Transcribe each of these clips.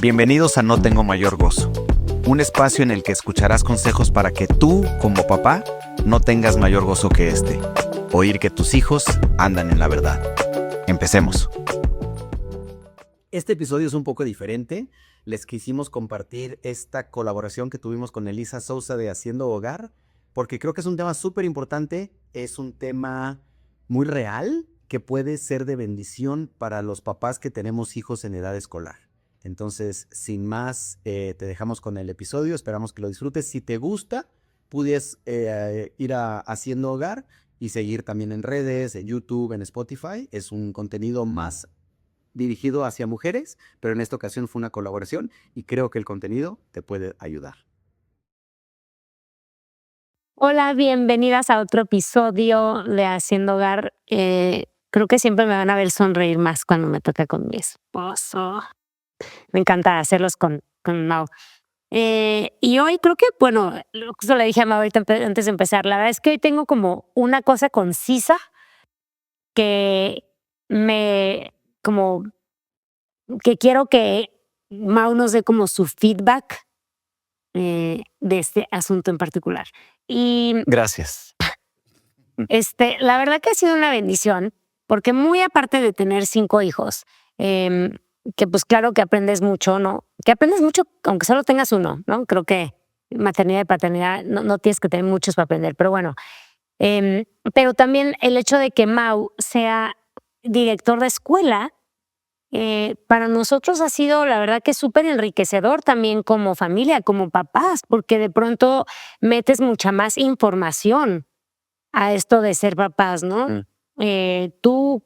Bienvenidos a No Tengo Mayor Gozo, un espacio en el que escucharás consejos para que tú, como papá, no tengas mayor gozo que este. Oír que tus hijos andan en la verdad. Empecemos. Este episodio es un poco diferente. Les quisimos compartir esta colaboración que tuvimos con Elisa Sousa de Haciendo Hogar, porque creo que es un tema súper importante, es un tema muy real que puede ser de bendición para los papás que tenemos hijos en edad escolar. Entonces, sin más, te dejamos con el episodio, esperamos que lo disfrutes. Si te gusta, puedes ir a Haciendo Hogar y seguir también en redes, en YouTube, en Spotify. Es un contenido más dirigido hacia mujeres, pero en esta ocasión fue una colaboración y creo que el contenido te puede ayudar. Hola, bienvenidas a otro episodio de Haciendo Hogar. Creo que siempre me van a ver sonreír más cuando me toca con mi esposo. Me encanta hacerlos con Mau. Y hoy creo que, bueno, justo le dije a Mau ahorita antes de empezar, la verdad es que hoy tengo como una cosa concisa que que quiero que Mau nos dé como su feedback de este asunto en particular. Y Gracias. la verdad que ha sido una bendición, porque muy aparte de tener 5 hijos, que pues claro que aprendes mucho, ¿no? Que aprendes mucho aunque solo tengas uno, ¿no? Creo que maternidad y paternidad no tienes que tener muchos para aprender, pero bueno. Pero también el hecho de que Mau sea director de escuela, para nosotros ha sido la verdad que súper enriquecedor también como familia, como papás, porque de pronto metes mucha más información a esto de ser papás, ¿no? Tú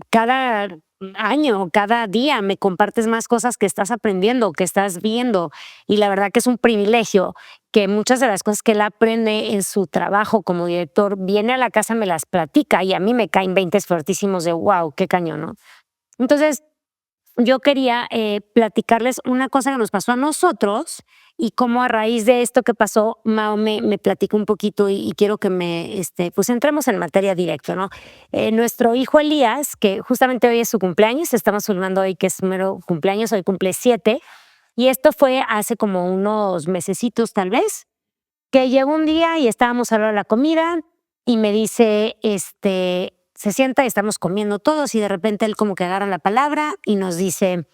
cada año, cada día me compartes más cosas que estás aprendiendo, que estás viendo, y la verdad que es un privilegio que muchas de las cosas que él aprende en su trabajo como director, viene a la casa, me las platica y a mí me caen 20 fuertísimos de wow, qué cañón, ¿no? Entonces, yo quería platicarles una cosa que nos pasó a nosotros y cómo a raíz de esto que pasó, Mao me platicó un poquito y quiero que pues entremos en materia directa, ¿no? Nuestro hijo Elías, que justamente hoy es su cumpleaños, estamos filmando hoy que es su mero cumpleaños, hoy cumple 7, y esto fue hace como unos mesecitos tal vez, que llegó un día y estábamos a la hora de la comida y me dice, se sienta y estamos comiendo todos y de repente él como que agarra la palabra y nos dice,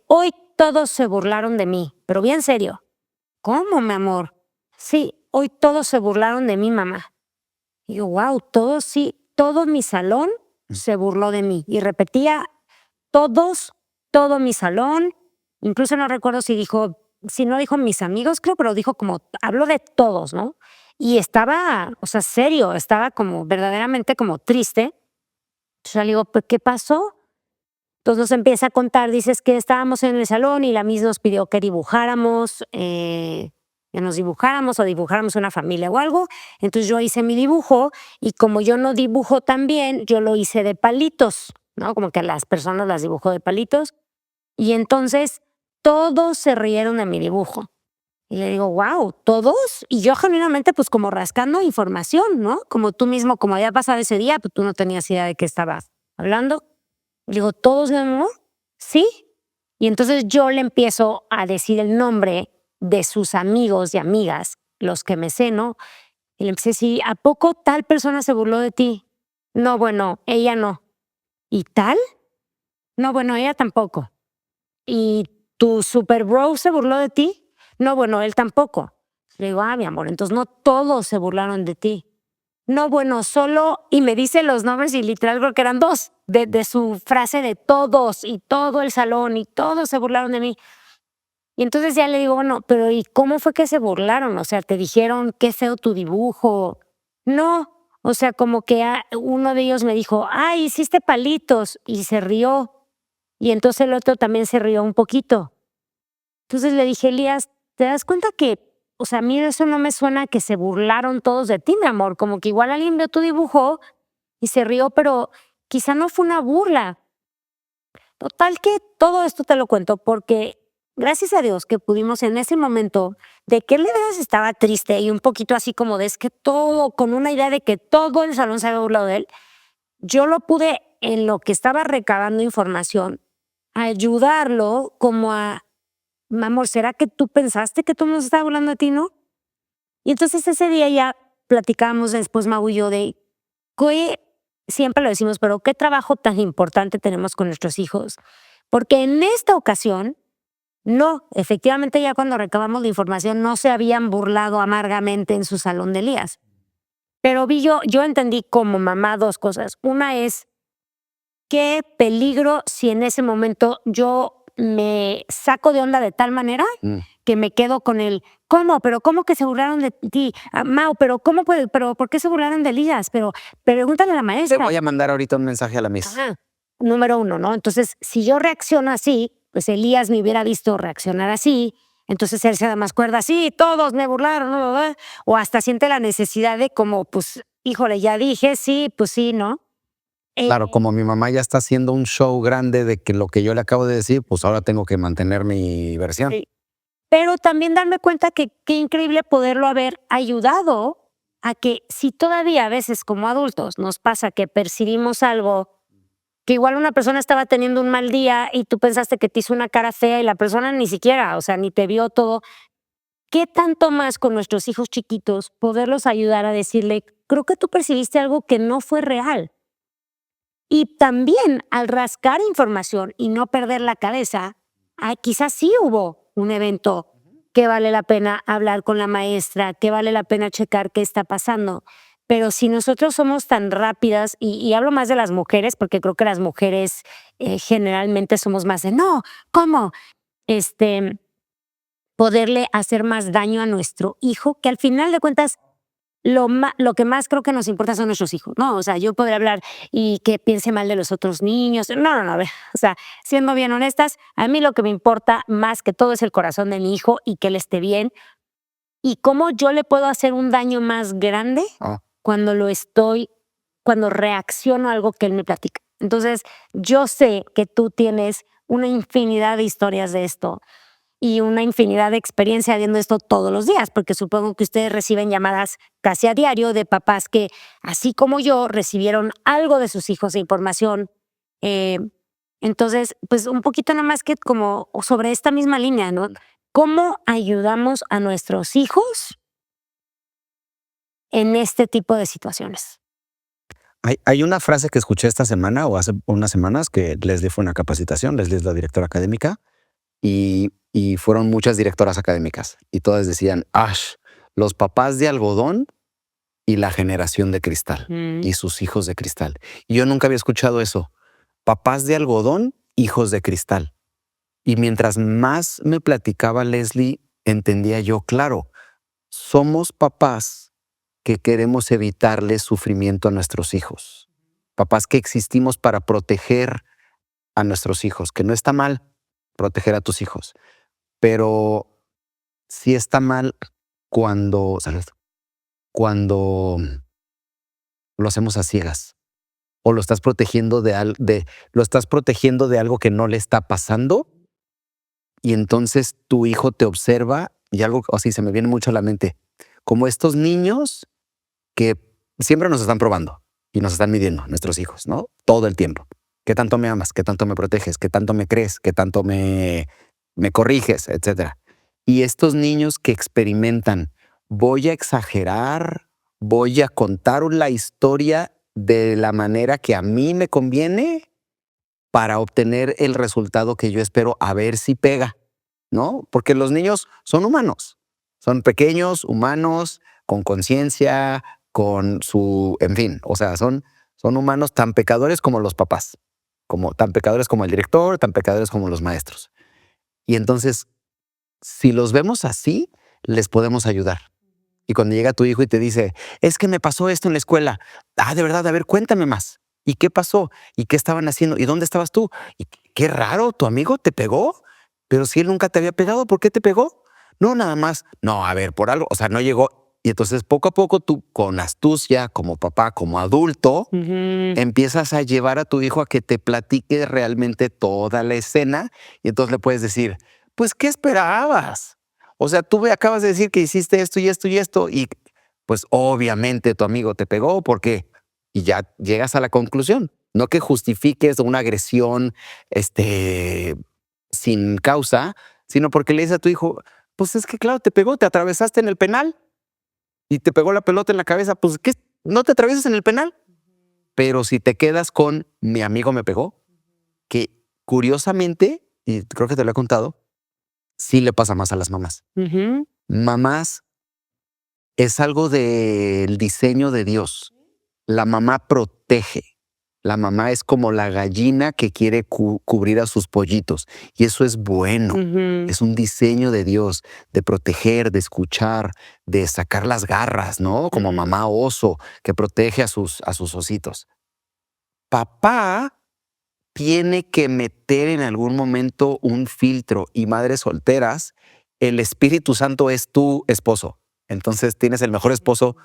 hoy todos se burlaron de mí, pero bien serio. ¿Cómo, mi amor? Sí, hoy todos se burlaron de mí, mamá. Y yo, wow, todos sí, todo mi salón se burló de mí. Y repetía, todos, todo mi salón, incluso no recuerdo si no dijo mis amigos, creo, pero dijo como, habló de todos, ¿no? Y estaba, o sea, serio, estaba como verdaderamente como triste. Entonces le digo, ¿pues qué pasó? Entonces nos empieza a contar, dices que estábamos en el salón y la Miss nos pidió que dibujáramos, o dibujáramos una familia o algo. Entonces yo hice mi dibujo y como yo no dibujo tan bien, yo lo hice de palitos, ¿no? Como que a las personas las dibujo de palitos. Y entonces todos se rieron de mi dibujo. Y le digo, wow, ¿todos? Y yo genuinamente pues como rascando información, ¿no? Como tú mismo, como había pasado ese día, pues tú no tenías idea de qué estabas hablando. Le digo, ¿todos, mi amor? Sí. Y entonces yo le empiezo a decir el nombre de sus amigos y amigas, los que me sé, ¿no? Y le empecé a decir, ¿a poco tal persona se burló de ti? No, bueno, ella no. ¿Y tal? No, bueno, ella tampoco. ¿Y tu super bro se burló de ti? No, bueno, él tampoco. Le digo, mi amor, entonces no todos se burlaron de ti. No, bueno, solo, y me dice los nombres y literal creo que eran 2 de su frase de todos y todo el salón y todos se burlaron de mí. Y entonces ya le digo, bueno, pero ¿y cómo fue que se burlaron? O sea, ¿te dijeron qué feo tu dibujo? No, o sea, como que uno de ellos me dijo, ay, hiciste palitos y se rió. Y entonces el otro también se rió un poquito. Entonces le dije, Elías, ¿te das cuenta que, o sea, a mí eso no me suena a que se burlaron todos de ti, mi amor? Como que igual alguien vio tu dibujo y se rió, pero quizá no fue una burla. Total que todo esto te lo cuento porque gracias a Dios que pudimos en ese momento de que él de veras estaba triste y un poquito así como de es que todo, con una idea de que todo el salón se había burlado de él, yo lo pude en lo que estaba recabando información ayudarlo como a amor, ¿será que tú pensaste que todo el mundo se estaba burlando de ti, no? Y entonces ese día ya platicábamos después, Mau y yo, de que siempre lo decimos, pero qué trabajo tan importante tenemos con nuestros hijos. Porque en esta ocasión, no, efectivamente ya cuando recabamos la información no se habían burlado amargamente en su salón de Elías. Pero yo entendí como mamá dos cosas. Una es, qué peligro si en ese momento yo me saco de onda de tal manera que me quedo con el, ¿cómo? ¿Pero cómo que se burlaron de ti? Mau, ¿pero cómo puede? ¿Pero por qué se burlaron de Elías? Pero pregúntale a la Te maestra. voy a mandar ahorita un mensaje a la Miss. Ajá. Número uno, ¿no? Entonces, si yo reacciono así, pues Elías me hubiera visto reaccionar así, entonces él se da más cuerda, sí, todos me burlaron, ¿no? O hasta siente la necesidad de como, pues, híjole, ya dije, sí, pues sí, ¿no? Claro, como mi mamá ya está haciendo un show grande de que lo que yo le acabo de decir, pues ahora tengo que mantener mi versión. Sí. Pero también darme cuenta que qué increíble poderlo haber ayudado a que si todavía a veces como adultos nos pasa que percibimos algo que igual una persona estaba teniendo un mal día y tú pensaste que te hizo una cara fea y la persona ni siquiera, o sea, ni te vio todo. ¿Qué tanto más con nuestros hijos chiquitos poderlos ayudar a decirle, creo que tú percibiste algo que no fue real? Y también al rascar información y no perder la cabeza, quizás sí hubo un evento que vale la pena hablar con la maestra, que vale la pena checar qué está pasando. Pero si nosotros somos tan rápidas, y hablo más de las mujeres, porque creo que las mujeres generalmente somos más de, no, ¿cómo? Poderle hacer más daño a nuestro hijo, que al final de cuentas lo que más creo que nos importa son nuestros hijos, ¿no? O sea, yo podría hablar y que piense mal de los otros niños. No, a ver, o sea, siendo bien honestas, a mí lo que me importa más que todo es el corazón de mi hijo y que él esté bien. Y cómo yo le puedo hacer un daño más grande cuando cuando reacciono a algo que él me platica. Entonces, yo sé que tú tienes una infinidad de historias de esto y una infinidad de experiencia viendo esto todos los días, porque supongo que ustedes reciben llamadas casi a diario de papás que, así como yo, recibieron algo de sus hijos de información. Entonces, pues un poquito nada más que como sobre esta misma línea, ¿no? ¿Cómo ayudamos a nuestros hijos en este tipo de situaciones? Hay una frase que escuché esta semana o hace unas semanas que Leslie fue a una capacitación, Leslie es la directora académica, y fueron muchas directoras académicas y todas decían, los papás de algodón y la generación de cristal y sus hijos de cristal. Y yo nunca había escuchado eso. Papás de algodón, hijos de cristal. Y mientras más me platicaba Leslie, entendía yo, claro, somos papás que queremos evitarle sufrimiento a nuestros hijos. Papás que existimos para proteger a nuestros hijos, que no está mal proteger a tus hijos, pero sí está mal cuando lo hacemos a ciegas o lo estás protegiendo lo estás protegiendo de algo que no le está pasando y entonces tu hijo te observa y algo así se me viene mucho a la mente, como estos niños que siempre nos están probando y nos están midiendo, nuestros hijos, ¿no? Todo el tiempo. ¿Qué tanto me amas? ¿Qué tanto me proteges? ¿Qué tanto me crees? ¿Qué tanto me corriges? Etcétera. Y estos niños que experimentan, voy a exagerar, voy a contar la historia de la manera que a mí me conviene para obtener el resultado que yo espero, a ver si pega, ¿no? Porque los niños son humanos, son pequeños, humanos, con conciencia, en fin, o sea, son humanos tan pecadores como los papás, tan pecadores como el director, tan pecadores como los maestros. Y entonces, si los vemos así, les podemos ayudar. Y cuando llega tu hijo y te dice, es que me pasó esto en la escuela. De verdad, a ver, cuéntame más. ¿Y qué pasó? ¿Y qué estaban haciendo? ¿Y dónde estabas tú? Y qué raro, ¿tu amigo te pegó? Pero si él nunca te había pegado, ¿por qué te pegó? No, nada más. No, a ver, por algo. O sea, no llegó. Y entonces poco a poco tú, con astucia, como papá, como adulto, empiezas a llevar a tu hijo a que te platique realmente toda la escena. Y entonces le puedes decir, pues, ¿qué esperabas? O sea, tú acabas de decir que hiciste esto y esto y esto. Y pues obviamente tu amigo te pegó. ¿Por qué? Y ya llegas a la conclusión. No que justifiques una agresión sin causa, sino porque le dices a tu hijo, pues es que claro, te pegó, te atravesaste en el penal y te pegó la pelota en la cabeza, pues ¿qué? No te atravesas en el penal. Pero si te quedas con mi amigo me pegó, que curiosamente, y creo que te lo he contado, sí le pasa más a las mamás. Ujú. Mamás es algo del diseño de Dios. La mamá protege. La mamá es como la gallina que quiere cubrir a sus pollitos. Y eso es bueno. Ujú. Es un diseño de Dios, de proteger, de escuchar, de sacar las garras, ¿no? Como Ujú. mamá oso que protege a sus ositos. Papá tiene que meter en algún momento un filtro, y madres solteras, el Espíritu Santo es tu esposo. Entonces tienes el mejor esposo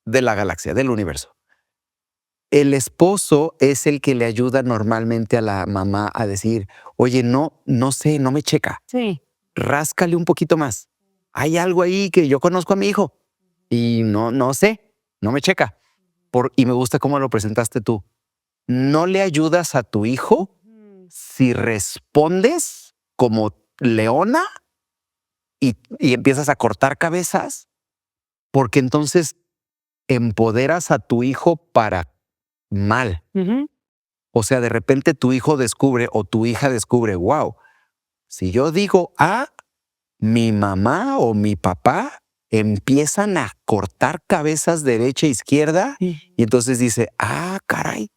de la galaxia, del universo. El esposo es el que le ayuda normalmente a la mamá a decir, oye, no sé, no me checa. Sí. Ráscale un poquito más. Hay algo ahí que yo conozco a mi hijo y no sé, no me checa. Y me gusta cómo lo presentaste tú. No le ayudas a tu hijo si respondes como leona y empiezas a cortar cabezas, porque entonces empoderas a tu hijo para mal. Ujú. O sea, de repente tu hijo descubre o tu hija descubre, wow, si yo digo A, mi mamá o mi papá empiezan a cortar cabezas derecha e izquierda, Sí. y entonces dice, ah, caray.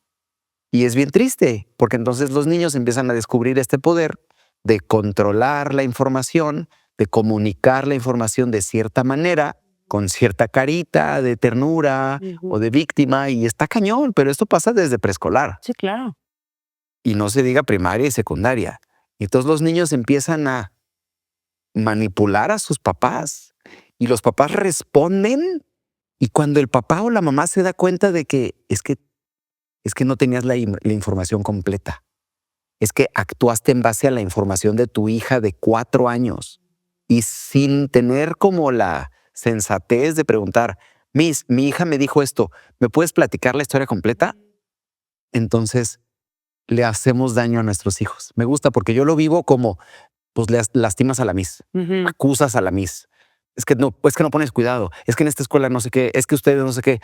Y es bien triste, porque entonces los niños empiezan a descubrir este poder de controlar la información, de comunicar la información de cierta manera, con cierta carita de ternura Ujú. o de víctima, y está cañón, pero esto pasa desde preescolar. Sí, claro. Y no se diga primaria y secundaria. Y entonces los niños empiezan a manipular a sus papás y los papás responden, y cuando el papá o la mamá se da cuenta de que es que no tenías la información completa, es que actuaste en base a la información de tu hija de 4 años y sin tener como la sensatez de preguntar, mi hija me dijo esto, ¿me puedes platicar la historia completa? Entonces le hacemos daño a nuestros hijos. Me gusta porque yo lo vivo como, pues le lastimas a la Miss, Ujú. acusas a la Miss. Es que no pones cuidado. Es que en esta escuela no sé qué, es que ustedes no sé qué.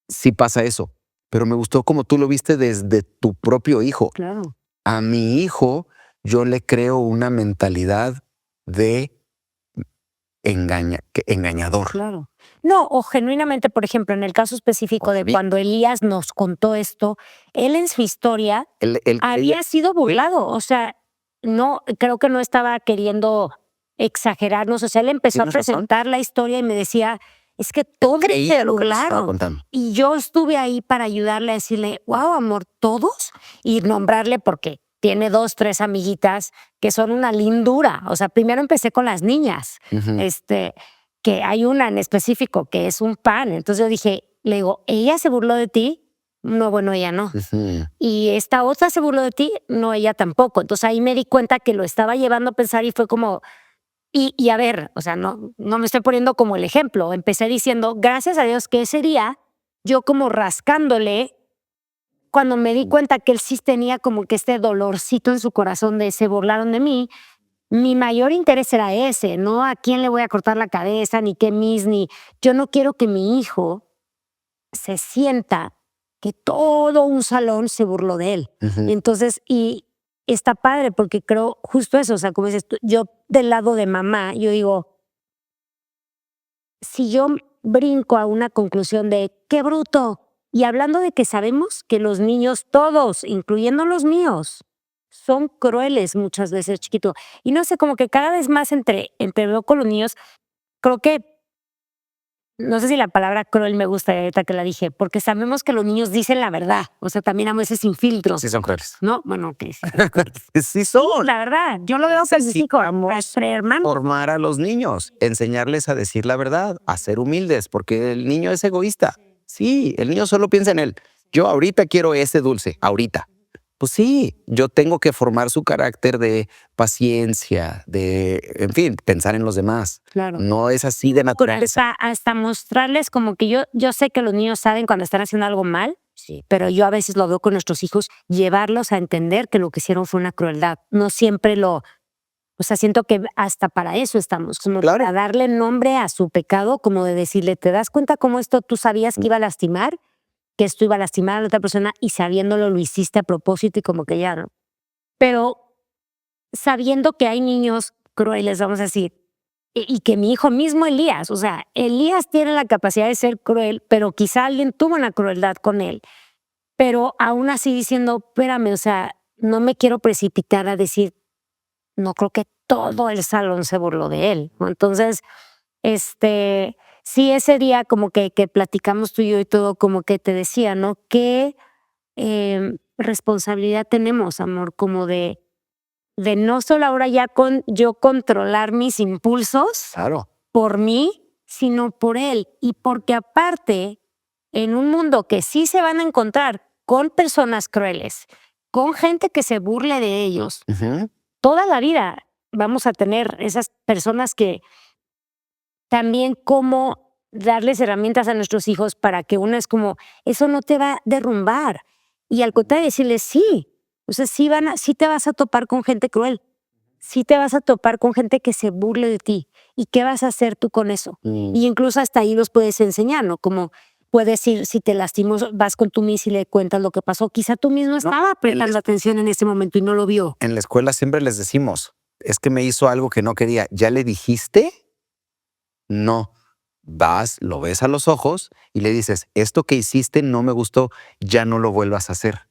Sí pasa eso, pero me gustó como tú lo viste desde tu propio hijo. Claro. A mi hijo yo le creo una mentalidad de engañador. Claro. No, o genuinamente, por ejemplo, en el caso específico de cuando Elías nos contó esto, él en su historia Él había sido burlado. O sea, no, creo que no estaba queriendo exagerarnos. O sea, él empezó a Tienes razón. presentar la historia y me decía, es que todos creía se lo que nos estaba burlaron. contando. Y yo estuve ahí para ayudarle a decirle, wow, amor, todos, y nombrarle porque tiene 2, 3 amiguitas que son una lindura. O sea, primero empecé con las niñas, Ujú. que hay una en específico que es un pan. Entonces yo dije, le digo, ¿ella se burló de ti? No, bueno, ella no. Ujú. Y esta otra se burló de ti, no, ella tampoco. Entonces ahí me di cuenta que lo estaba llevando a pensar y fue como, y a ver, o sea, no me estoy poniendo como el ejemplo. Empecé diciendo, gracias a Dios que ese día, yo como rascándole, cuando me di cuenta que él sí tenía como que este dolorcito en su corazón de se burlaron de mí, mi mayor interés era ese, no a quién le voy a cortar la cabeza, ni qué ni yo no quiero que mi hijo se sienta que todo un salón se burló de él. Ujú. Entonces, y está padre porque creo justo eso, o sea, como dices tú, yo del lado de mamá, yo digo, si yo brinco a una conclusión de qué bruto, y hablando de que sabemos que los niños, todos, incluyendo los míos, son crueles muchas veces, chiquito. Y no sé, como que cada vez más entre veo con los niños, creo que no sé si la palabra cruel me gusta ahorita que la dije, porque sabemos que los niños dicen la verdad, o sea, también a veces sin filtros, Sí son crueles. ¿no? Bueno, ok, sí. Sí son. La verdad, yo lo veo que sí, Necesitamos entre hermanos. formar a los niños, enseñarles a decir la verdad, a ser humildes, porque el niño es egoísta. Sí, el niño solo piensa en él. Yo ahorita quiero ese dulce, ahorita. Pues sí, yo tengo que formar su carácter de paciencia, de, en fin, pensar en los demás. Claro. No es así de naturaleza. Hasta mostrarles como que yo sé que los niños saben cuando están haciendo algo mal, sí, pero yo a veces lo veo con nuestros hijos, llevarlos a entender que lo que hicieron fue una crueldad. No siempre lo O sea, siento que hasta para eso estamos, como Claro. para darle nombre a su pecado, como de decirle, ¿te das cuenta cómo esto tú sabías que iba a lastimar? Que esto iba a lastimar a la otra persona y sabiéndolo lo hiciste a propósito y como que ya no. Pero sabiendo que hay niños crueles, vamos a decir, y que mi hijo mismo Elías, o sea, Elías tiene la capacidad de ser cruel, pero quizá alguien tuvo una crueldad con él. Pero aún así diciendo, espérame, o sea, no me quiero precipitar a decir, no creo que todo el salón se burló de él, ¿no? Entonces, sí, ese día como que platicamos tú y yo y todo, como que te decía, ¿no? ¿Qué responsabilidad tenemos, amor? Como de no solo ahora ya yo controlar mis impulsos Claro. por mí, sino por él. Y porque aparte, en un mundo que sí se van a encontrar con personas crueles, con gente que se burle de ellos, Ujú. toda la vida vamos a tener esas personas que también cómo darles herramientas a nuestros hijos para que una es como, eso no te va a derrumbar. Y al contrario, decirles sí. O sea, sí te vas a topar con gente cruel. Sí te vas a topar con gente que se burle de ti. ¿Y qué vas a hacer tú con eso? Y incluso hasta ahí los puedes enseñar, ¿no? Como puedes ir, si te lastimó, vas con tu miss y le cuentas lo que pasó. Quizá tú mismo estaba prestando atención en ese momento y no lo vio. En la escuela siempre les decimos, es que me hizo algo que no quería. ¿Ya le dijiste? No. Vas, lo ves a los ojos y le dices, esto que hiciste no me gustó, ya no lo vuelvas a hacer.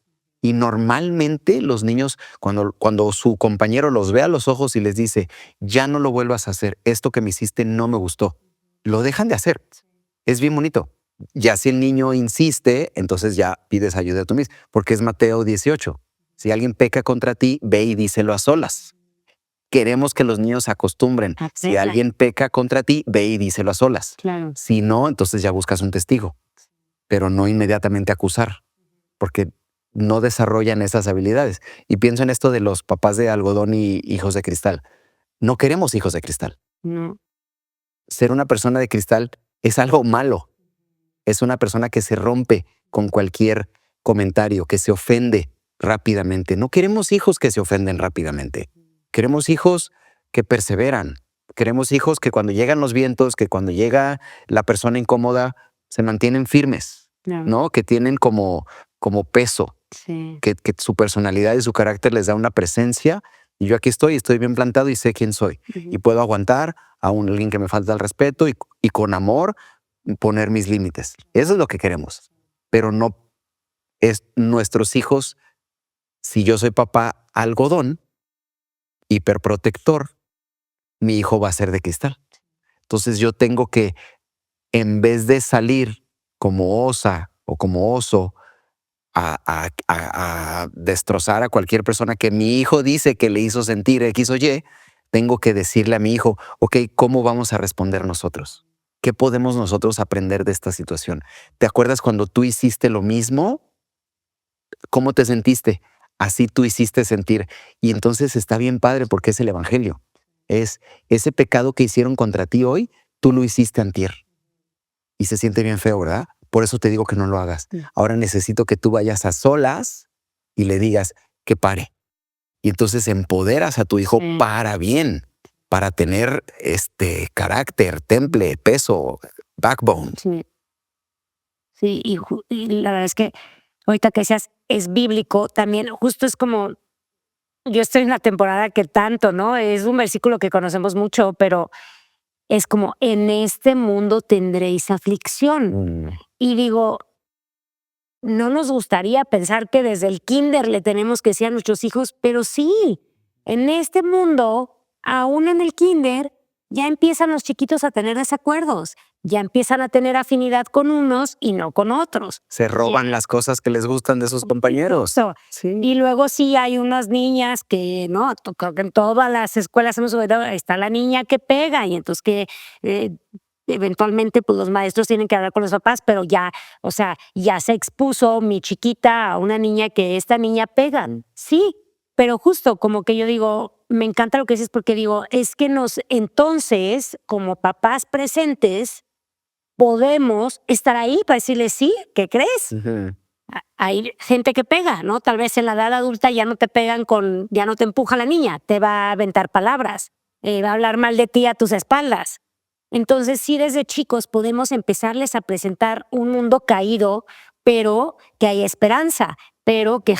Y normalmente los niños, cuando su compañero los ve a los ojos y les dice, ya no lo vuelvas a hacer, esto que me hiciste no me gustó, lo dejan de hacer. Es bien bonito. Ya si el niño insiste, entonces ya pides ayuda a tu mismo, porque es Mateo 18. Si alguien peca contra ti, ve y díselo a solas. Queremos que los niños se acostumbren. Si Aprendan. alguien peca contra ti, ve y díselo a solas. Claro. Si no, entonces ya buscas un testigo, pero no inmediatamente acusar, porque no desarrollan esas habilidades. Y pienso en esto de los papás de algodón y hijos de cristal. No queremos hijos de cristal. No. Ser una persona de cristal es algo malo. Es una persona que se rompe con cualquier comentario, que se ofende rápidamente. No queremos hijos que se ofenden rápidamente. Queremos hijos que perseveran. Queremos hijos que cuando llegan los vientos, que cuando llega la persona incómoda, se mantienen firmes, Claro. ¿no? Que tienen como peso, Sí. que su personalidad y su carácter les da una presencia. Y yo aquí estoy bien plantado y sé quién soy. Y puedo aguantar a alguien que me falta el respeto y con amor poner mis límites. Eso es lo que queremos. Pero no es nuestros hijos, si yo soy papá algodón, hiperprotector, mi hijo va a ser de cristal. Entonces yo tengo que, en vez de salir como osa o como oso a destrozar a cualquier persona que mi hijo dice que le hizo sentir X o Y, tengo que decirle a mi hijo, ok, ¿cómo vamos a responder nosotros? ¿Qué podemos nosotros aprender de esta situación? ¿Te acuerdas cuando tú hiciste lo mismo? ¿Cómo te sentiste? Así tú hiciste sentir. Y entonces está bien padre porque es el evangelio. Es ese pecado que hicieron contra ti hoy, tú lo hiciste antier. Y se siente bien feo, ¿verdad? Por eso te digo que no lo hagas. Ahora necesito que tú vayas a solas y le digas que pare. Y entonces empoderas a tu hijo para bien, para tener carácter, temple, peso, backbone. Sí. Sí, y la verdad es que ahorita que decías, es bíblico, también justo es como, yo estoy en la temporada que tanto, ¿no? Es un versículo que conocemos mucho, pero es como, en este mundo tendréis aflicción. Y digo, no nos gustaría pensar que desde el kinder le tenemos que decir a nuestros hijos, pero sí, en este mundo, aún en el kinder, ya empiezan los chiquitos a tener desacuerdos, ya empiezan a tener afinidad con unos y no con otros. Se roban las cosas que les gustan de sus compañeros. Eso. Sí. Y luego sí hay unas niñas que, no, creo que en todas las escuelas hemos oído, está la niña que pega y entonces que eventualmente pues los maestros tienen que hablar con los papás, pero ya, o sea, ya se expuso mi chiquita a una niña que esta niña pega. Sí, pero justo como que yo digo, me encanta lo que dices porque digo, es que entonces, como papás presentes, podemos estar ahí para decirle sí, ¿qué crees? Hay gente que pega, ¿no? Tal vez en la edad adulta ya no te pegan ya no te empuja la niña, te va a aventar palabras, va a hablar mal de ti a tus espaldas. Entonces, sí, desde chicos podemos empezarles a presentar un mundo caído, pero que hay esperanza, pero que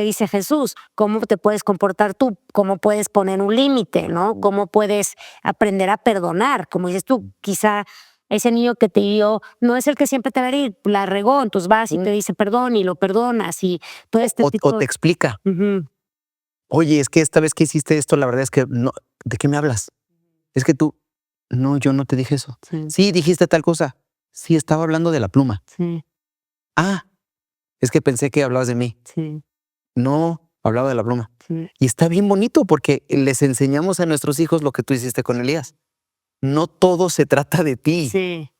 dice Jesús, cómo te puedes comportar tú, cómo puedes poner un límite, ¿no? Cómo puedes aprender a perdonar, como dices tú, quizá ese niño que te dio no es el que siempre te va a herir, la regó, entonces vas y te dice perdón y lo perdonas y todo este O tipo. te explica. Ujú, Oye, es que esta vez que hiciste esto, la verdad es que no. ¿De qué me hablas? Es que tú. No, yo no te dije eso. sí, Sí, dijiste tal cosa. Sí, estaba hablando de la pluma. sí, Ah, es que pensé que hablabas de mí. sí, No, hablaba de la pluma. sí, Y está bien bonito porque les enseñamos a nuestros hijos lo que tú hiciste con Elías. No todo se trata de ti. sí,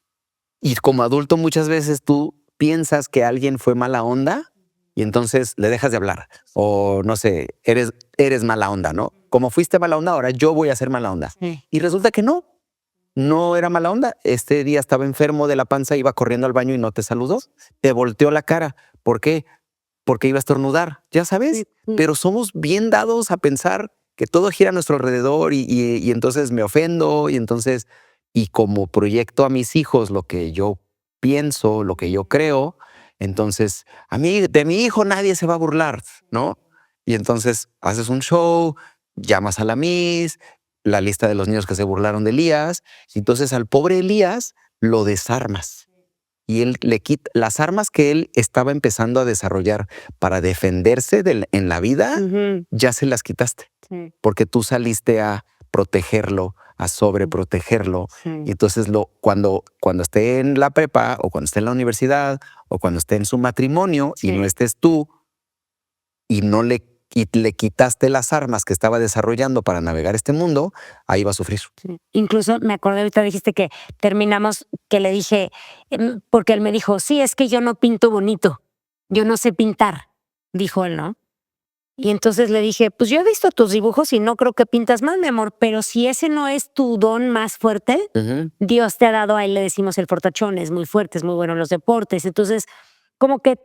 Y como adulto muchas veces tú piensas que alguien fue mala onda y entonces le dejas de hablar. O no sé, eres mala onda, ¿no? Como fuiste mala onda, ahora yo voy a ser mala onda. sí. Y resulta que no era mala onda. Este día estaba enfermo de la panza, iba corriendo al baño y no te saludó. Te volteó la cara. ¿Por qué? Porque iba a estornudar, ya sabes. Sí, sí. Pero somos bien dados a pensar que todo gira a nuestro alrededor y entonces me ofendo y como proyecto a mis hijos lo que yo pienso, lo que yo creo, entonces de mi hijo nadie se va a burlar, ¿no? Y entonces haces un show, llamas a la Miss, la lista de los niños que se burlaron de Elías, y entonces al pobre Elías lo desarmas. Y él le quita las armas que él estaba empezando a desarrollar para defenderse en la vida, Ujú, ya se las quitaste, sí, porque tú saliste a protegerlo, a sobreprotegerlo. sí. Y entonces cuando esté en la prepa o cuando esté en la universidad o cuando esté en su matrimonio y Sí. no estés tú y le quitaste las armas que estaba desarrollando para navegar este mundo, ahí va a sufrir. Sí. Incluso me acordé, ahorita dijiste que terminamos, que le dije, porque él me dijo, sí, es que yo no pinto bonito, yo no sé pintar, dijo él, ¿no? Y entonces le dije, pues yo he visto tus dibujos y no creo que pintas mal, mi amor, pero si ese no es tu don más fuerte, Dios te ha dado, a él le decimos el fortachón, es muy fuerte, es muy bueno en los deportes. Entonces, como que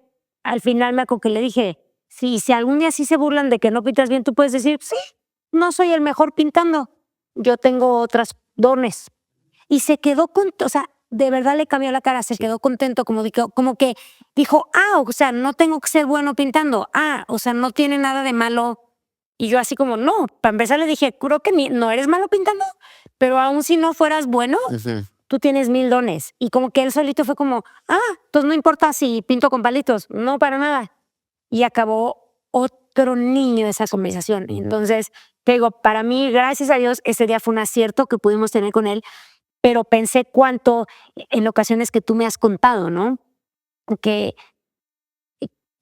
al final me acuerdo que le dije, sí, si algún día sí se burlan de que no pintas bien, tú puedes decir, sí, no soy el mejor pintando, yo tengo otras dones. Y se quedó o sea, de verdad le cambió la cara, se quedó contento, como que dijo, o sea, no tengo que ser bueno pintando, o sea, no tiene nada de malo. Y yo así como, no, para empezar le dije, creo que no eres malo pintando, pero aún si no fueras bueno, tú tienes 1000 dones. Y como que él solito fue como, entonces no importa si pinto con palitos, no para nada. Y acabó otro niño esa conversación. Ujú. Entonces, te digo, para mí, gracias a Dios, ese día fue un acierto que pudimos tener con él, pero pensé cuánto en ocasiones que tú me has contado, ¿no? Que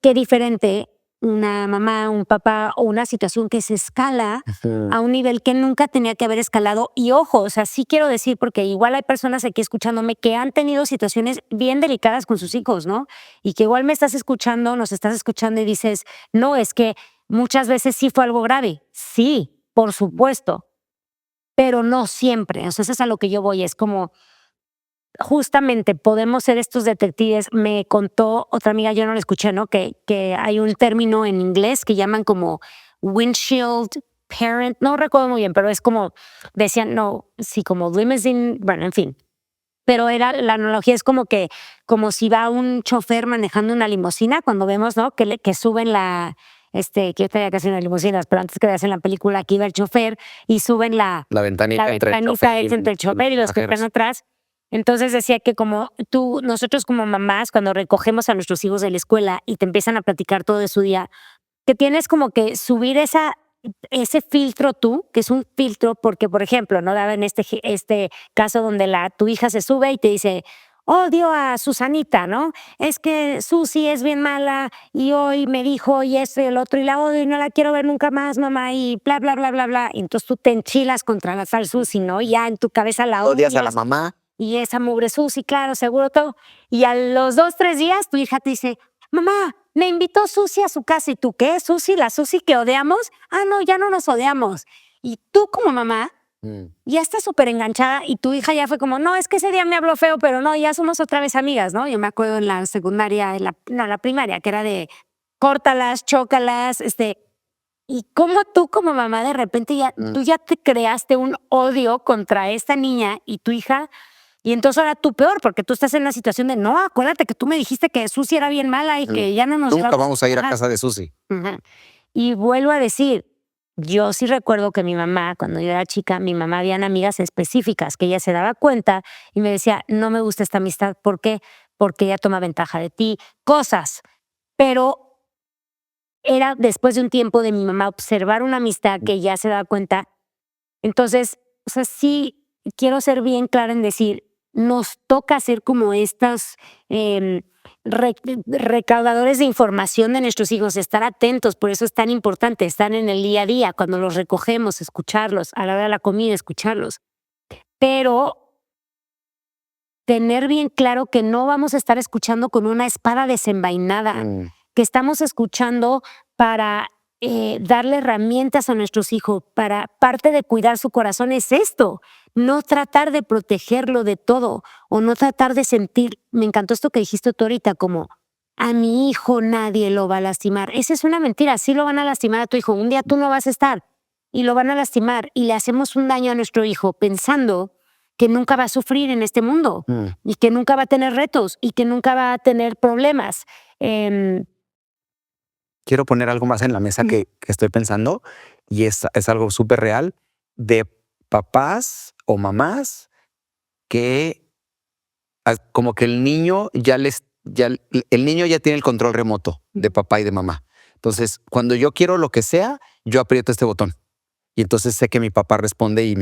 qué diferente una mamá, un papá o una situación que se escala a un nivel que nunca tenía que haber escalado. Y ojo, o sea, sí quiero decir, porque igual hay personas aquí escuchándome que han tenido situaciones bien delicadas con sus hijos, ¿no? Y que igual me estás escuchando, nos estás escuchando y dices, no, es que muchas veces sí fue algo grave. Sí, por supuesto, pero no siempre. O sea, eso es a lo que yo voy. Es como, justamente podemos ser estos detectives. Me contó otra amiga, yo no la escuché, ¿no? Que hay un término en inglés que llaman como windshield parent, no recuerdo muy bien, pero es como, decían, no, sí, como limousine, bueno, en fin. Pero la analogía es como si va un chofer manejando una limusina, cuando vemos, ¿no? Que suben que yo tenía casi unas limusinas, pero antes que veas en la película, aquí iba el chofer y suben La ventanita entre el chofer entre el chofer y los que están atrás. Entonces decía que como nosotros como mamás, cuando recogemos a nuestros hijos de la escuela y te empiezan a platicar todo de su día, que tienes como que subir ese filtro tú, que es un filtro porque, por ejemplo, no daba en este caso donde tu hija se sube y te dice, odio a Susanita, ¿no? Es que Susi es bien mala y hoy me dijo y esto y el otro y la odio y no la quiero ver nunca más, mamá, y bla, bla, bla, bla, bla. Y entonces tú te enchilas contra la tal Susi, ¿no? Y ya en tu cabeza la Odias a la odias. mamá. Y esa mugre Susi, claro, seguro todo. Y a los 2, 3 días tu hija te dice, mamá, me invitó Susi a su casa. ¿Y tú qué? ¿Susi? ¿La Susi que odiamos? No, ya no nos odiamos. Y tú como mamá Ya está súper enganchada y tu hija ya fue como, no, es que ese día me habló feo, pero no, ya somos otra vez amigas, ¿no? Yo me acuerdo en la secundaria, la primaria, que era de córtalas, chócalas, y cómo tú como mamá de repente tú ya te creaste un odio contra esta niña y tu hija, y entonces ahora tú peor, porque tú estás en la situación de, no, acuérdate que tú me dijiste que Susi era bien mala y que ya no nos Nunca vamos a ir a Ajá. casa de Susi. Ajá. Y vuelvo a decir, yo sí recuerdo que mi mamá, cuando yo era chica, mi mamá habían amigas específicas que ella se daba cuenta y me decía, no me gusta esta amistad. ¿Por qué? Porque ella toma ventaja de ti, cosas. Pero era después de un tiempo de mi mamá observar una amistad que ya se daba cuenta. Entonces, o sea, sí quiero ser bien clara en decir, nos toca ser como estos recaudadores de información de nuestros hijos, estar atentos, por eso es tan importante estar en el día a día, cuando los recogemos, escucharlos, a la hora de la comida, escucharlos. Pero tener bien claro que no vamos a estar escuchando con una espada desenvainada, que estamos escuchando para darle herramientas a nuestros hijos, para parte de cuidar su corazón es esto, no tratar de protegerlo de todo o no tratar de sentir, me encantó esto que dijiste tú ahorita, como a mi hijo nadie lo va a lastimar. Esa es una mentira, sí lo van a lastimar a tu hijo, un día tú no vas a estar y lo van a lastimar y le hacemos un daño a nuestro hijo pensando que nunca va a sufrir en este mundo y que nunca va a tener retos y que nunca va a tener problemas. Quiero poner algo más en la mesa que estoy pensando y es algo súper real de papás o mamás que como que el niño el niño ya tiene el control remoto de papá y de mamá. Entonces, cuando yo quiero lo que sea, yo aprieto este botón. Y entonces sé que mi papá responde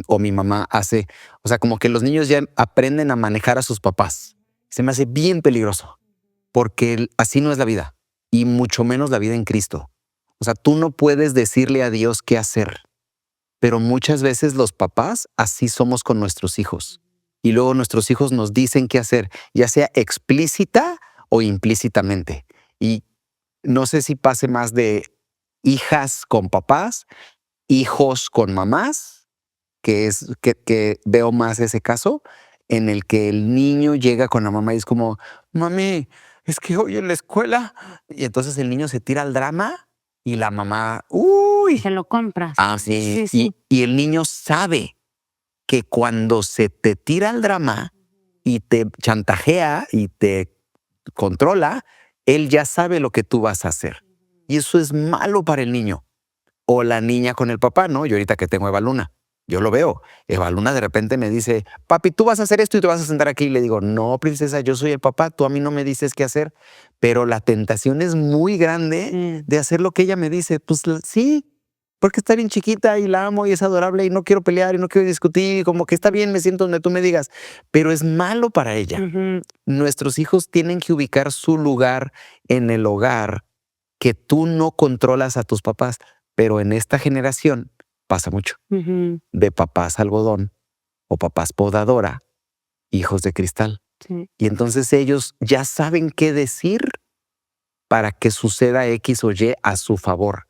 o mi mamá hace. O sea, como que los niños ya aprenden a manejar a sus papás. Se me hace bien peligroso porque así no es la vida y mucho menos la vida en Cristo. O sea, tú no puedes decirle a Dios qué hacer, pero muchas veces los papás así somos con nuestros hijos. Y luego nuestros hijos nos dicen qué hacer, ya sea explícita o implícitamente. Y no sé si pase más de hijas con papás, hijos con mamás, que veo más ese caso, en el que el niño llega con la mamá y es como, mami, es que hoy en la escuela. Y entonces el niño se tira al drama y la mamá, uy. Se lo compras. Ah, sí. Y el niño sabe que cuando se te tira al drama y te chantajea y te controla, él ya sabe lo que tú vas a hacer. Y eso es malo para el niño. O la niña con el papá, ¿no? Yo ahorita que tengo Eva Luna, yo lo veo. Eva Luna de repente me dice, papi, tú vas a hacer esto y te vas a sentar aquí. Y le digo, no, princesa, yo soy el papá, tú a mí no me dices qué hacer. Pero la tentación es muy grande de hacer lo que ella me dice. Pues sí, porque está bien chiquita y la amo y es adorable y no quiero pelear y no quiero discutir. Y como que está bien, me siento donde tú me digas. Pero es malo para ella. Nuestros hijos tienen que ubicar su lugar en el hogar, que tú no controlas a tus papás. Pero en esta generación pasa mucho. De papás algodón o papás podadora, hijos de cristal. Sí. Y entonces ellos ya saben qué decir para que suceda X o Y a su favor.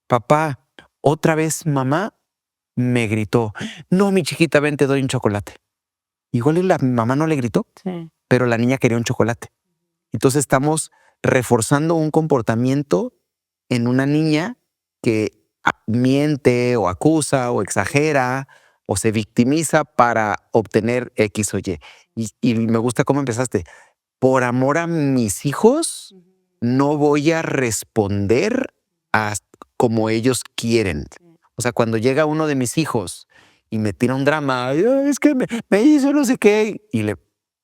Papá, otra vez mamá me gritó, no, mi chiquita, ven, te doy un chocolate. Igual la mamá no le gritó, pero la niña quería un chocolate. Entonces estamos reforzando un comportamiento en una niña que miente o acusa o exagera o se victimiza para obtener X o Y. Y me gusta cómo empezaste. Por amor a mis hijos, no voy a responder como ellos quieren. O sea, cuando llega uno de mis hijos y me tira un drama, es que me hizo no sé qué,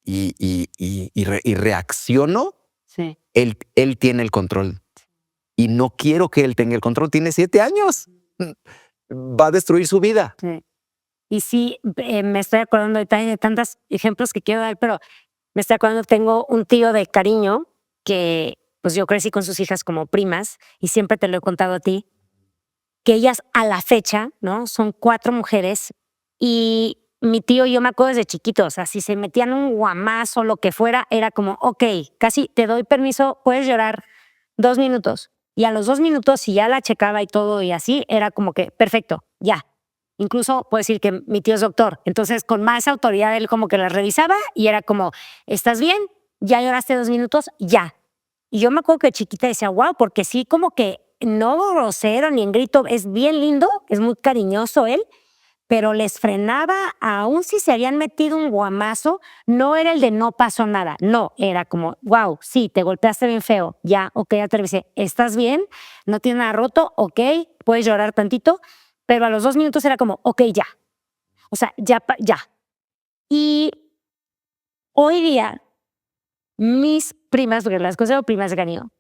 y reacciono, él tiene el control. Y no quiero que él tenga el control. Tiene 7 años. Va a destruir su vida. Sí. Y sí, me estoy acordando de tantos ejemplos que quiero dar, pero me estoy acordando, tengo un tío de cariño que pues yo crecí con sus hijas como primas y siempre te lo he contado a ti, que ellas a la fecha, ¿no? Son 4 mujeres y mi tío, yo me acuerdo desde chiquito, o sea, si se metían un guamazo o lo que fuera, era como, ok, casi te doy permiso, puedes llorar 2 minutos. Y a los 2 minutos, si ya la checaba y todo y así, era como que, perfecto, ya. Incluso puedo decir que mi tío es doctor. Entonces, con más autoridad, él como que las revisaba y era como, ¿estás bien? ¿Ya lloraste 2 minutos? Ya. Y yo me acuerdo que chiquita decía, wow, porque sí, como que no grosero ni en grito, es bien lindo, es muy cariñoso él, pero les frenaba, aun si se habían metido un guamazo, no era el de no pasó nada, no, era como, wow, sí, te golpeaste bien feo, ya, ok, ya te revisé, ¿estás bien? ¿No tienes nada roto? Ok, puedes llorar tantito, pero a los 2 minutos era como, ok, ya, o sea, ya, ya. Y hoy día, mis primas, porque las considero primas de cariño,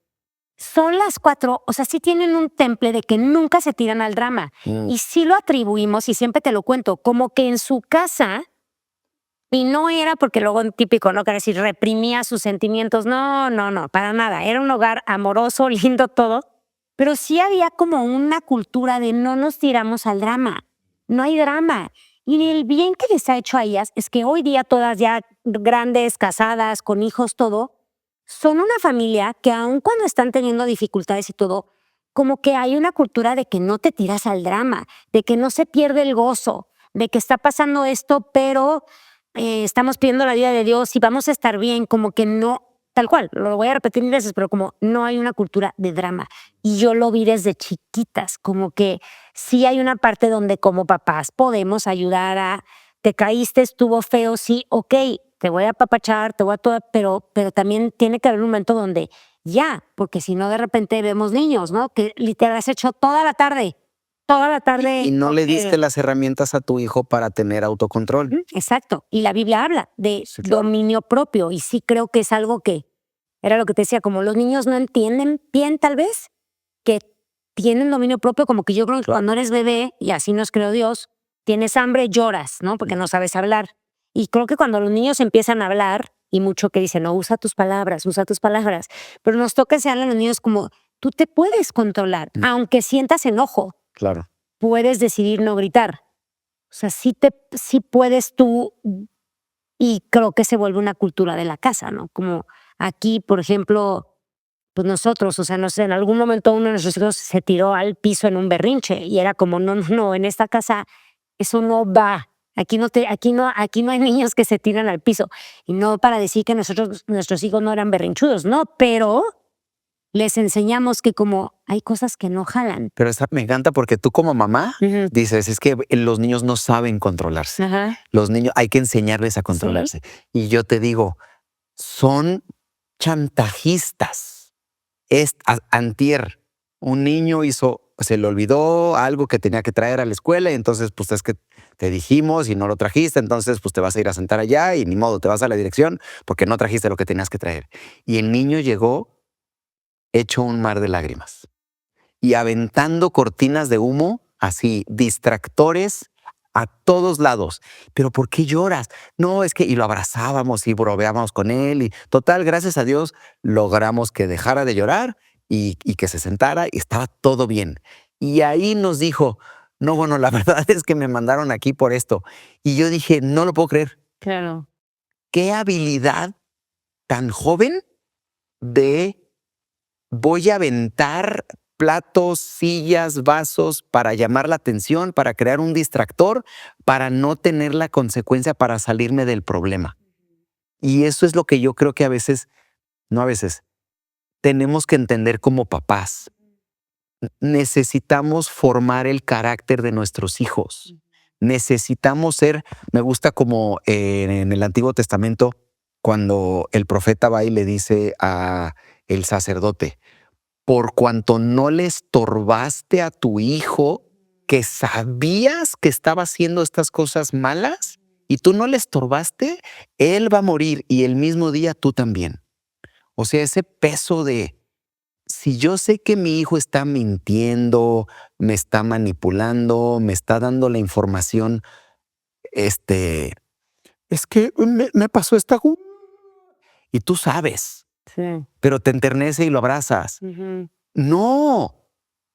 son las 4, o sea, sí tienen un temple de que nunca se tiran al drama. Y sí lo atribuimos, y siempre te lo cuento, como que en su casa, y no era porque luego típico, ¿no? Que decir, reprimía sus sentimientos. No, no, no, para nada. Era un hogar amoroso, lindo todo, pero sí había como una cultura de no nos tiramos al drama. No hay drama. Y el bien que les ha hecho a ellas es que hoy día todas ya grandes, casadas, con hijos, todo, son una familia que aun cuando están teniendo dificultades y todo, como que hay una cultura de que no te tiras al drama, de que no se pierde el gozo, de que está pasando esto, pero estamos pidiendo la ayuda de Dios y vamos a estar bien, como que no, tal cual, lo voy a repetir mil veces, pero como no hay una cultura de drama. Y yo lo vi desde chiquitas, como que sí hay una parte donde como papás podemos ayudar a, te caíste, estuvo feo, sí, ok, te voy a apapachar, te voy a todo, pero también tiene que haber un momento donde ya, porque si no de repente vemos niños, ¿no? Que literal has hecho toda la tarde. Y no le diste las herramientas a tu hijo para tener autocontrol. Exacto. Y la Biblia habla de Sí, claro. dominio propio. Y sí creo que es algo que, era lo que te decía, como los niños no entienden bien tal vez, que tienen dominio propio, como que yo creo que Claro. cuando eres bebé, y así nos creó Dios, tienes hambre, lloras, ¿no? Porque no sabes hablar. Y creo que cuando los niños empiezan a hablar, y mucho que dicen, no, usa tus palabras, pero nos toca enseñarle a los niños como, tú te puedes controlar, aunque sientas enojo, Claro. puedes decidir no gritar. O sea, sí puedes tú, y creo que se vuelve una cultura de la casa, ¿no? Como aquí, por ejemplo, pues nosotros, o sea, no sé, en algún momento uno de nuestros hijos se tiró al piso en un berrinche y era como, no, no, no, en esta casa eso no va. Aquí no hay niños que se tiran al piso. Y no para decir que nuestros hijos no eran berrinchudos, no, pero les enseñamos que como hay cosas que no jalan. Pero me encanta porque tú como mamá Ujú. dices, es que los niños no saben controlarse. Ajá. Los niños hay que enseñarles a controlarse. Y yo te digo, son chantajistas. Antier, un niño se le olvidó algo que tenía que traer a la escuela y entonces pues es que te dijimos y no lo trajiste, entonces pues te vas a ir a sentar allá y ni modo, te vas a la dirección porque no trajiste lo que tenías que traer. Y el niño llegó hecho un mar de lágrimas y aventando cortinas de humo, así, distractores a todos lados. ¿Pero por qué lloras? No, es que, y lo abrazábamos y bromeábamos con él y total, gracias a Dios, logramos que dejara de llorar y que se sentara y estaba todo bien. Y ahí nos dijo, no, bueno, la verdad es que me mandaron aquí por esto. Y yo dije, no lo puedo creer. Claro. Qué habilidad tan joven de voy a aventar platos, sillas, vasos para llamar la atención, para crear un distractor, para no tener la consecuencia, para salirme del problema. Y eso es lo que yo creo que tenemos que entender como papás. Necesitamos formar el carácter de nuestros hijos. Necesitamos me gusta como en el Antiguo Testamento, cuando el profeta va y le dice a el sacerdote, por cuanto no le estorbaste a tu hijo, que sabías que estaba haciendo estas cosas malas y tú no le estorbaste, él va a morir y el mismo día tú también. O sea, ese peso de, si yo sé que mi hijo está mintiendo, me está manipulando, me está dando la información, es que me pasó y tú sabes, Sí. pero te enternece y lo abrazas. Ujú. No,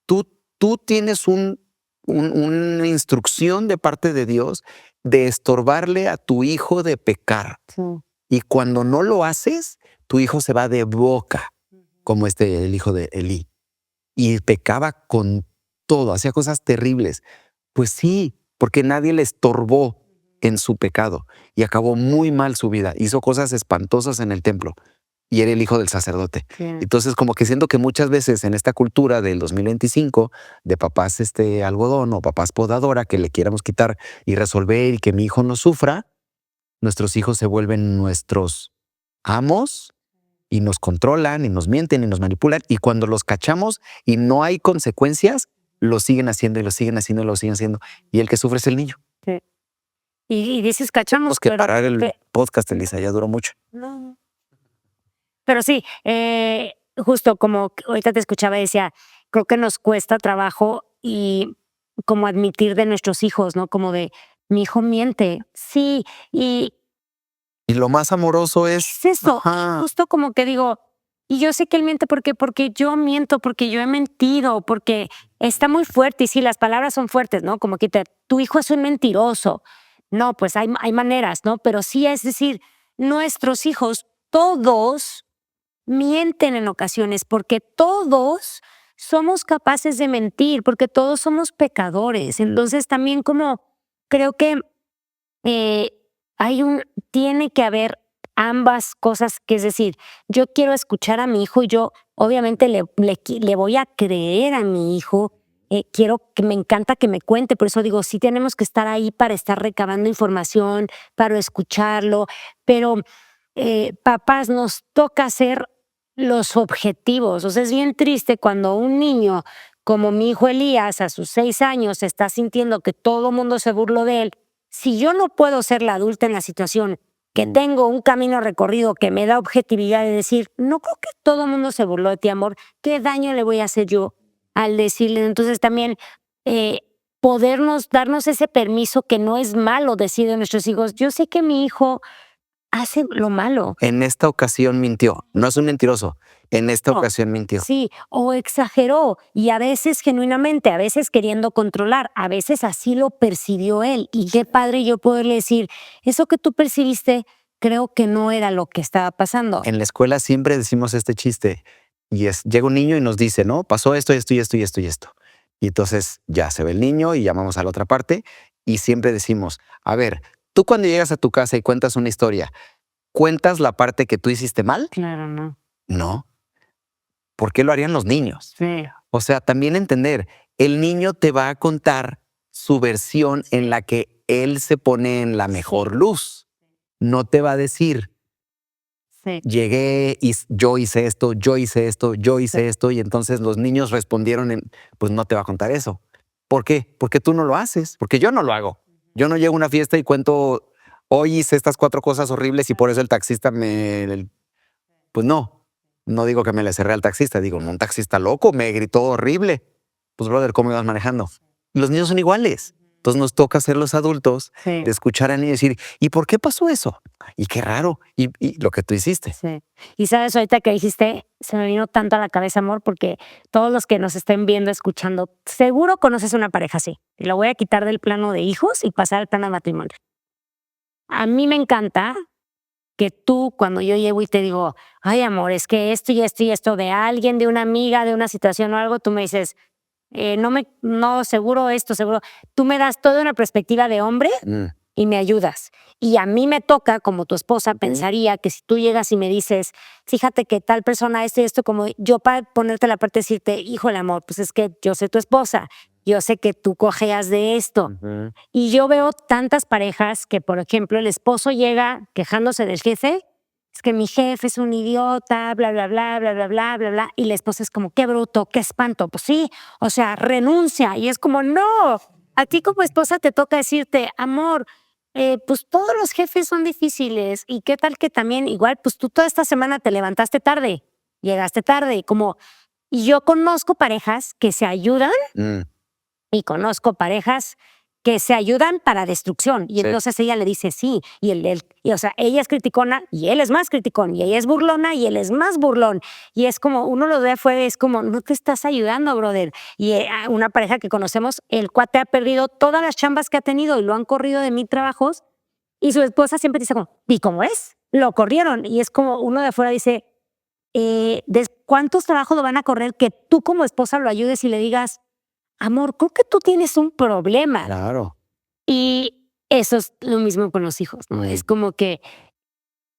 tú tienes una instrucción de parte de Dios de estorbarle a tu hijo de pecar. Sí. Y cuando no lo haces, tu hijo se va de boca, como el hijo de Elí. Y pecaba con todo, hacía cosas terribles. Pues sí, porque nadie le estorbó en su pecado y acabó muy mal su vida. Hizo cosas espantosas en el templo y era el hijo del sacerdote. Sí. Entonces, como que siento que muchas veces en esta cultura del 2025 de papás algodón o papás podadora que le quieramos quitar y resolver y que mi hijo no sufra, nuestros hijos se vuelven nuestros amos y nos controlan y nos mienten y nos manipulan, y cuando los cachamos y no hay consecuencias, lo siguen haciendo y lo siguen haciendo y lo siguen haciendo, y el que sufre es el niño. Y dices cachamos, Tenemos que pero parar el podcast, Elisa, ya duró mucho. no. Pero sí, justo como ahorita te escuchaba y decía, creo que nos cuesta trabajo y como admitir de nuestros hijos, ¿no? Como de, mi hijo miente. Sí, y Y lo más amoroso es eso. ajá, Justo como que digo, y yo sé que él miente porque yo miento, porque yo he mentido, porque está muy fuerte. Y sí, las palabras son fuertes, ¿no? Como que tu hijo es un mentiroso. No, pues hay maneras, ¿no? Pero sí, es decir, nuestros hijos, todos mienten en ocasiones, porque todos somos capaces de mentir, porque todos somos pecadores. Entonces también como creo que eh, tiene que haber ambas cosas, que es decir, yo quiero escuchar a mi hijo y yo obviamente le voy a creer a mi hijo. Quiero me encanta que me cuente, por eso digo, sí tenemos que estar ahí para estar recabando información, para escucharlo, pero papás, nos toca ser los objetivos. O sea, es bien triste cuando un niño como mi hijo Elías a sus 6 años está sintiendo que todo el mundo se burló de él. Si yo no puedo ser la adulta en la situación, que tengo un camino recorrido que me da objetividad de decir, no creo que todo el mundo se burló de ti, amor, ¿qué daño le voy a hacer yo al decirle? Entonces también eh, darnos ese permiso, que no es malo decir de nuestros hijos, yo sé que mi hijo hace lo malo. en esta ocasión mintió. No es un mentiroso. En esta No. ocasión mintió. Sí, o exageró, y a veces genuinamente, a veces queriendo controlar, a veces así lo percibió él. Y qué padre yo poderle decir, eso que tú percibiste, creo que no era lo que estaba pasando. En la escuela siempre decimos este chiste y llega un niño y nos dice, ¿no? Pasó esto y esto y esto y esto y esto. Y entonces ya se ve el niño y llamamos a la otra parte y siempre decimos, a ver, tú cuando llegas a tu casa y cuentas una historia, ¿cuentas la parte que tú hiciste mal? Claro, no. No. ¿Por qué lo harían los niños? Sí. O sea, también entender, el niño te va a contar su versión en la que él se pone en la mejor luz. No te va a decir, Sí. llegué y yo hice esto, yo hice esto, yo hice esto, y entonces los niños respondieron pues no te va a contar eso. ¿Por qué? Porque tú no lo haces, porque yo no lo hago. Yo no llego a una fiesta y cuento, hoy hice estas 4 cosas horribles y por eso el taxista pues no digo que me le cerré al taxista, digo, un taxista loco me gritó horrible. Pues brother, ¿cómo ibas manejando? Los niños son iguales. Entonces nos toca ser los adultos, Sí. de escuchar al niño y decir, ¿y por qué pasó eso? Y qué raro, y lo que tú hiciste. Sí. Y sabes, ahorita que dijiste, se me vino tanto a la cabeza, amor, porque todos los que nos estén viendo, escuchando, seguro conoces una pareja así. Y lo voy a quitar del plano de hijos y pasar al plano de matrimonio. A mí me encanta que tú, cuando yo llego y te digo, ay, amor, es que esto y esto y esto de alguien, de una amiga, de una situación o algo, tú me dices, no, seguro esto, seguro. Tú me das toda una perspectiva de hombre y me ayudas. Y a mí me toca, como tu esposa, pensaría que si tú llegas y me dices, fíjate que tal persona, esto, como yo para ponerte la parte, decirte, híjole, amor, pues es que yo soy tu esposa, yo sé que tú cojeas de esto. Y yo veo tantas parejas que, por ejemplo, el esposo llega quejándose del jefe, es que mi jefe es un idiota, bla, bla, bla, bla, bla, bla, bla, bla. Y la esposa es como, qué bruto, qué espanto. Pues sí, o sea, renuncia. Y es como, no, a ti como esposa te toca decirte, amor, pues todos los jefes son difíciles. Y qué tal que también, igual, pues tú toda esta semana te levantaste tarde, llegaste tarde. Y yo conozco parejas que se ayudan y conozco parejas que se ayudan para destrucción. Y Sí. entonces ella le dice sí. Y o sea, ella es criticona y él es más criticón. Y ella es burlona y él es más burlón. Y es como, uno lo ve afuera, es como, no te estás ayudando, brother. Y una pareja que conocemos, el cuate ha perdido todas las chambas que ha tenido y lo han corrido de 1000 trabajos. Y su esposa siempre dice como, ¿y cómo es? Lo corrieron. Y es como, uno de afuera dice, ¿de cuántos trabajos lo van a correr que tú como esposa lo ayudes y le digas, amor, creo que tú tienes un problema? Claro. Y eso es lo mismo con los hijos, ¿no? Es como que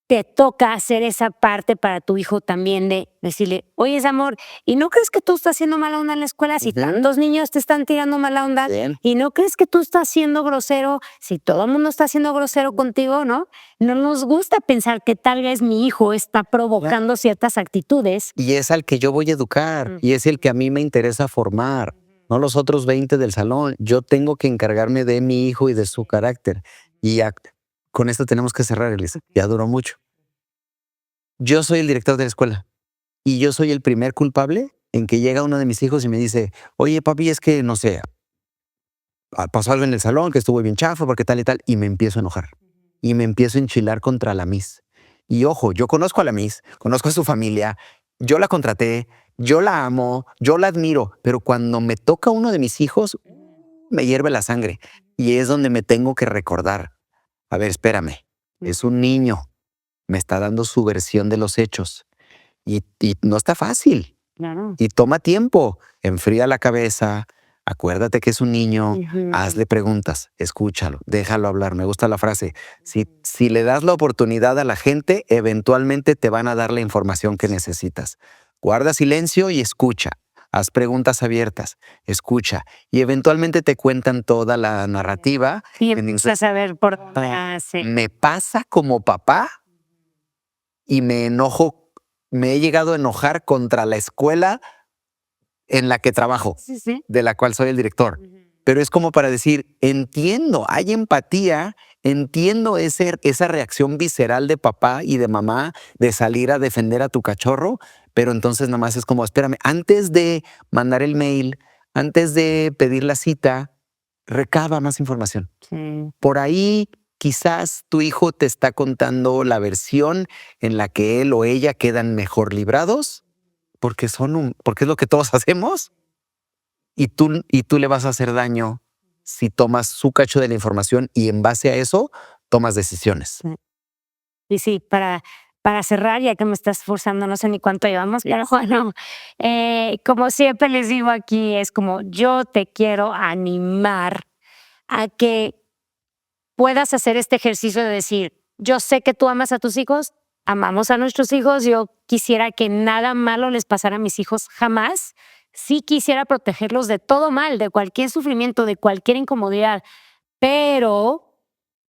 te toca hacer esa parte para tu hijo también de decirle, oye, amor, ¿y no crees que tú estás haciendo mala onda en la escuela si tantos niños te están tirando mala onda? Bien. ¿Y no crees que tú estás siendo grosero si todo el mundo está siendo grosero contigo, no? No nos gusta pensar que tal vez mi hijo está provocando ciertas actitudes. Y es al que yo voy a educar y es el que a mí me interesa formar, no los otros 20 del salón. Yo tengo que encargarme de mi hijo y de su carácter. Y con esto tenemos que cerrar, Elisa. Ya duró mucho. Yo soy el director de la escuela y yo soy el primer culpable en que llega uno de mis hijos y me dice, oye, papi, es que, no sé, pasó algo en el salón que estuvo bien chafa porque tal y tal, y me empiezo a enojar y me empiezo a enchilar contra la Miss. Y ojo, yo conozco a la Miss, conozco a su familia, yo la contraté, yo la amo, yo la admiro, pero cuando me toca uno de mis hijos, me hierve la sangre y es donde me tengo que recordar. A ver, espérame, es un niño, me está dando su versión de los hechos y no está fácil Claro. y toma tiempo. Enfría la cabeza, acuérdate que es un niño, hazle preguntas, escúchalo, déjalo hablar. Me gusta la frase, si le das la oportunidad a la gente, eventualmente te van a dar la información que necesitas. Guarda silencio y escucha. Haz preguntas abiertas, escucha y eventualmente te cuentan toda la narrativa. Y empiezas a ver por dónde hace. Me pasa como papá y me enojo, me he llegado a enojar contra la escuela en la que trabajo, Sí, sí. de la cual soy el director. Pero es como para decir, entiendo, hay empatía, entiendo esa reacción visceral de papá y de mamá de salir a defender a tu cachorro, pero entonces nada más es como, espérame, antes de mandar el mail, antes de pedir la cita, recaba más información. Sí. Por ahí quizás tu hijo te está contando la versión en la que él o ella quedan mejor librados, porque es lo que todos hacemos. Y tú le vas a hacer daño si tomas su cacho de la información y en base a eso tomas decisiones. Y sí, para cerrar, ya que me estás forzando, no sé ni cuánto llevamos, pero bueno, como siempre les digo aquí, es como yo te quiero animar a que puedas hacer este ejercicio de decir, yo sé que tú amas a tus hijos, amamos a nuestros hijos, yo quisiera que nada malo les pasara a mis hijos jamás. Sí quisiera protegerlos de todo mal, de cualquier sufrimiento, de cualquier incomodidad, pero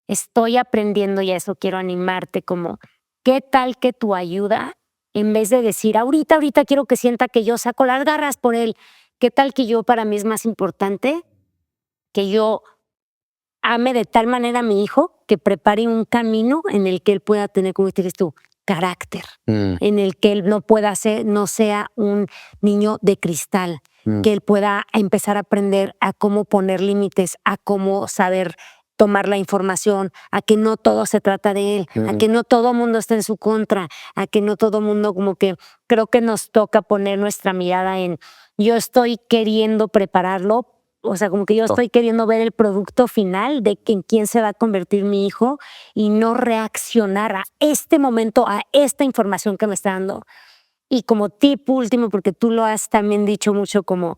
estoy aprendiendo y a eso quiero animarte como, ¿qué tal que tu ayuda, en vez de decir, ahorita quiero que sienta que yo saco las garras por él, qué tal que yo para mí es más importante que yo ame de tal manera a mi hijo que prepare un camino en el que él pueda tener, como dices tú, carácter, en el que él no sea un niño de cristal, que él pueda empezar a aprender a cómo poner límites, a cómo saber tomar la información, a que no todo se trata de él, a que no todo mundo está en su contra, a que no todo mundo como que creo que nos toca poner nuestra mirada en yo estoy queriendo prepararlo. O sea, como que yo estoy queriendo ver el producto final de en quién se va a convertir mi hijo y no reaccionar a este momento, a esta información que me está dando. Y como tip último, porque tú lo has también dicho mucho, como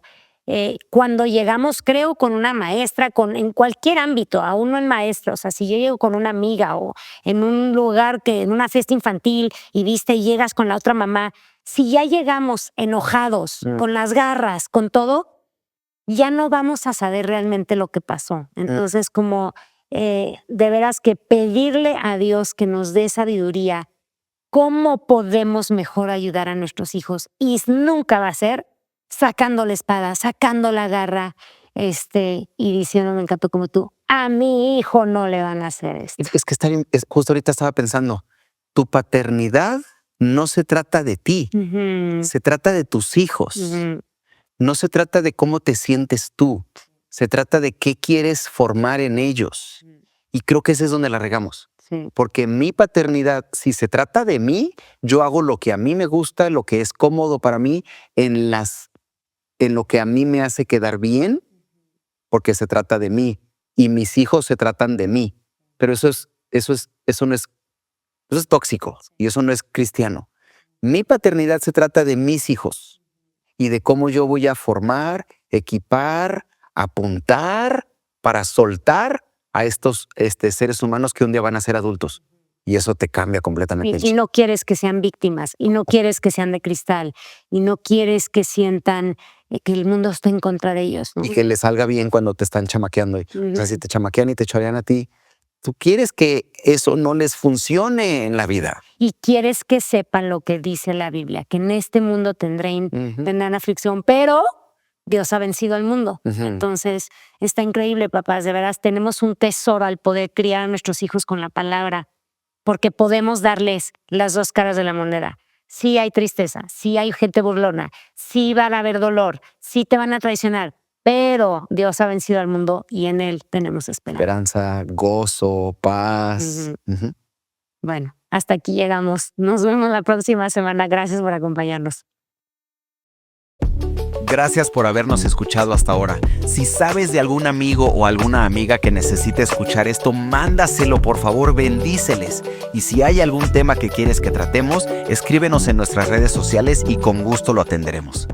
cuando llegamos, creo, con una maestra, en cualquier ámbito, aún no en maestra, o sea, si yo llego con una amiga o en un lugar, en una fiesta infantil y llegas con la otra mamá, si ya llegamos enojados, con las garras, con todo, ya no vamos a saber realmente lo que pasó. Entonces, como de veras que pedirle a Dios que nos dé sabiduría, cómo podemos mejor ayudar a nuestros hijos. Y nunca va a ser sacando la espada, sacando la garra, y diciendo, me encantó como tú, a mi hijo no le van a hacer esto. Es que justo ahorita estaba pensando, tu paternidad no se trata de ti, se trata de tus hijos. No se trata de cómo te sientes tú, se trata de qué quieres formar en ellos. Y creo que ese es donde la regamos. Sí. Porque mi paternidad, si se trata de mí, yo hago lo que a mí me gusta, lo que es cómodo para mí, en lo que a mí me hace quedar bien, porque se trata de mí. Y mis hijos se tratan de mí. Pero eso es tóxico y eso no es cristiano. Mi paternidad se trata de mis hijos y de cómo yo voy a formar, equipar, apuntar para soltar a estos seres humanos que un día van a ser adultos. Y eso te cambia completamente. Y no quieres que sean víctimas, y no quieres que sean de cristal, y no quieres que sientan que el mundo está en contra de ellos, ¿no? Y que les salga bien cuando te están chamaqueando. O sea, si te chamaquean y te chorean a ti, tú quieres que eso no les funcione en la vida. Y quieres que sepan lo que dice la Biblia, que en este mundo tendrán aflicción, pero Dios ha vencido al mundo. Entonces, está increíble, papás. De veras, tenemos un tesoro al poder criar a nuestros hijos con la palabra, porque podemos darles las dos caras de la moneda. Sí hay tristeza, sí hay gente burlona, sí van a haber dolor, sí te van a traicionar, pero Dios ha vencido al mundo y en Él tenemos esperanza. Gozo, paz. Bueno, hasta aquí llegamos. Nos vemos la próxima semana. Gracias por acompañarnos. Gracias por habernos escuchado hasta ahora. Si sabes de algún amigo o alguna amiga que necesite escuchar esto, mándaselo, por favor, bendíceles. Y si hay algún tema que quieres que tratemos, escríbenos en nuestras redes sociales y con gusto lo atenderemos.